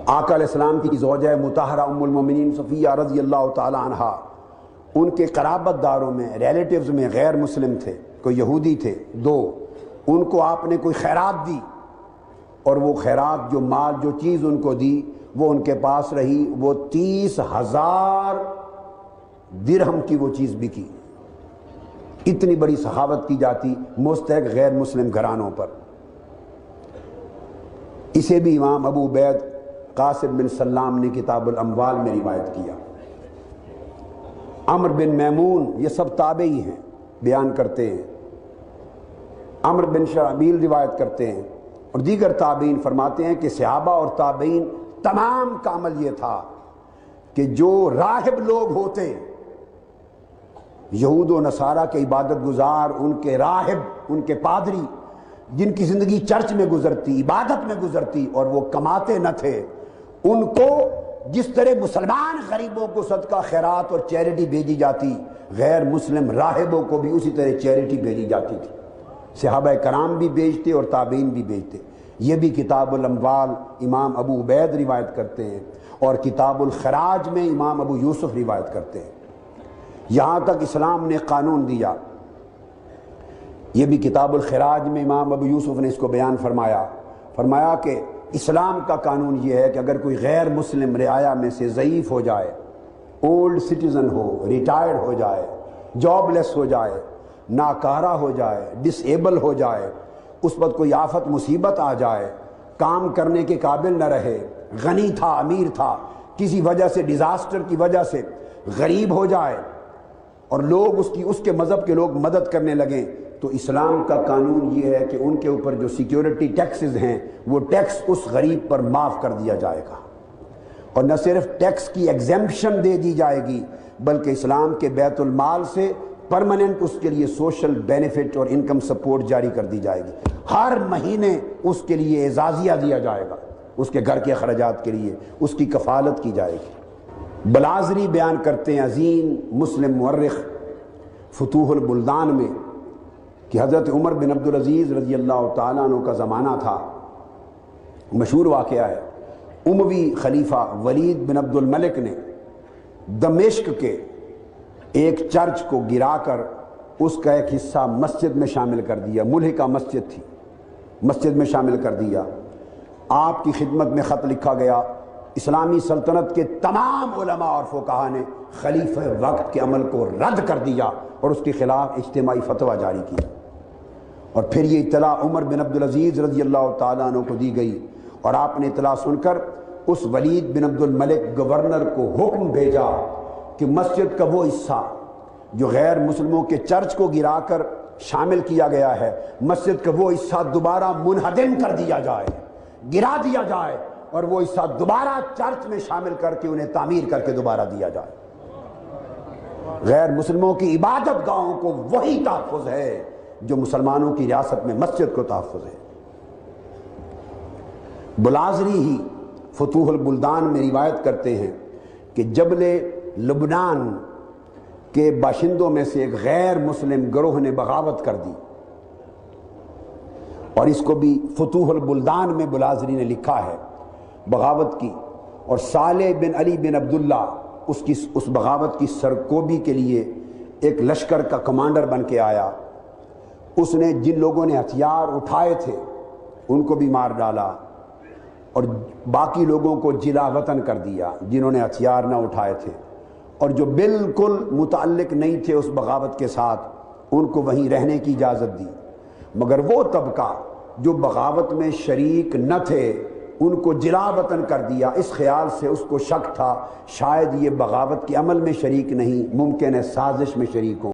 آقا علیہ السلام کی زوجہ مطہرہ ام المومنین صفیہ رضی اللہ تعالی عنہا، ان کے قرابت داروں میں، ریلیٹیوز میں غیر مسلم تھے، کوئی یہودی تھے دو، ان کو آپ نے کوئی خیرات دی، اور وہ خیرات جو مال جو چیز ان کو دی وہ ان کے پاس رہی، وہ 30,000 درہم کی وہ چیز بکی۔ اتنی بڑی سخاوت کی جاتی مستحق غیر مسلم گھرانوں پر۔ اسے بھی امام ابو عبید قاسم بن سلام نے کتاب الاموال میں روایت کیا۔ عمر بن میمون، یہ سب تابعی ہیں، بیان کرتے ہیں۔ عمر بن شرحبیل روایت کرتے ہیں، اور دیگر تابعین فرماتے ہیں کہ صحابہ اور تابعین تمام کا عمل یہ تھا کہ جو راہب لوگ ہوتے، یہود و نصارہ کے عبادت گزار، ان کے راہب، ان کے پادری، جن کی زندگی چرچ میں گزرتی، عبادت میں گزرتی، اور وہ کماتے نہ تھے، ان کو جس طرح مسلمان غریبوں کو صدقہ خیرات اور چیریٹی بھیجی جاتی، غیر مسلم راہبوں کو بھی اسی طرح چیریٹی بھیجی جاتی تھی۔ صحابہ کرام بھی بھیجتے اور تابعین بھی بھیجتے۔ یہ بھی کتاب الاموال امام ابو عبید روایت کرتے ہیں، اور کتاب الخراج میں امام ابو یوسف روایت کرتے ہیں۔ یہاں تک اسلام نے قانون دیا، یہ بھی کتاب الخراج میں امام ابو یوسف نے اس کو بیان فرمایا کہ اسلام کا قانون یہ ہے کہ اگر کوئی غیر مسلم رعایا میں سے ضعیف ہو جائے، اولڈ سٹیزن ہو، ریٹائرڈ ہو جائے، جاب لیس ہو جائے، ناکارہ ہو جائے، ڈس ایبل ہو جائے، اس پر کوئی آفت مصیبت آ جائے، کام کرنے کے قابل نہ رہے، غنی تھا، امیر تھا، کسی وجہ سے ڈیزاسٹر کی وجہ سے غریب ہو جائے، اور لوگ اس کے مذہب کے لوگ مدد کرنے لگیں، تو اسلام کا قانون یہ ہے کہ ان کے اوپر جو سیکیورٹی ٹیکسز ہیں وہ ٹیکس اس غریب پر معاف کر دیا جائے گا، اور نہ صرف ٹیکس کی ایگزیمپشن دے دی جائے گی، بلکہ اسلام کے بیت المال سے پرماننٹ اس کے لیے سوشل بینیفٹ اور انکم سپورٹ جاری کر دی جائے گی۔ ہر مہینے اس کے لیے اعزازیہ دیا جائے گا، اس کے گھر کے اخراجات کے لیے اس کی کفالت کی جائے گی۔ بلازری بیان کرتے ہیں، عظیم مسلم مورخ، فتوح البلدان میں، کہ حضرت عمر بن عبدالعزیز رضی اللہ تعالیٰ عنہ کا زمانہ تھا۔ مشہور واقعہ ہے، اموی خلیفہ ولید بن عبد الملک نے دمشق کے ایک چرچ کو گرا کر اس کا ایک حصہ مسجد میں شامل کر دیا، ملحقہ مسجد تھی، مسجد میں شامل کر دیا۔ آپ کی خدمت میں خط لکھا گیا، اسلامی سلطنت کے تمام علماء اور فقہا نے خلیفہ وقت کے عمل کو رد کر دیا اور اس کے خلاف اجتماعی فتویٰ جاری کیا، اور پھر یہ اطلاع عمر بن عبدالعزیز رضی اللہ تعالیٰ عنہ کو دی گئی، اور آپ نے اطلاع سن کر اس ولید بن عبد الملک گورنر کو حکم بھیجا کہ مسجد کا وہ حصہ جو غیر مسلموں کے چرچ کو گرا کر شامل کیا گیا ہے، مسجد کا وہ حصہ دوبارہ منہدم کر دیا جائے، گرا دیا جائے، اور وہ حصہ دوبارہ چرچ میں شامل کر کے انہیں تعمیر کر کے دوبارہ دیا جائے۔ غیر مسلموں کی عبادت گاہوں کو وہی تحفظ ہے جو مسلمانوں کی ریاست میں مسجد کو تحفظ ہے۔ بلازری ہی فتوح البلدان میں روایت کرتے ہیں کہ جبل لبنان کے باشندوں میں سے ایک غیر مسلم گروہ نے بغاوت کر دی، اور اس کو بھی فتوح البلدان میں بلازری نے لکھا ہے، بغاوت کی، اور صالح بن علی بن عبداللہ اس بغاوت کی سرکوبی کے لیے ایک لشکر کا کمانڈر بن کے آیا۔ اس نے جن لوگوں نے ہتھیار اٹھائے تھے ان کو بھی مار ڈالا، اور باقی لوگوں کو جلا وطن کر دیا جنہوں نے ہتھیار نہ اٹھائے تھے، اور جو بالکل متعلق نہیں تھے اس بغاوت کے ساتھ ان کو وہیں رہنے کی اجازت دی، مگر وہ طبقہ جو بغاوت میں شریک نہ تھے ان کو جلا وطن کر دیا، اس خیال سے اس کو شک تھا شاید یہ بغاوت کے عمل میں شریک نہیں، ممکن ہے سازش میں شریک ہوں۔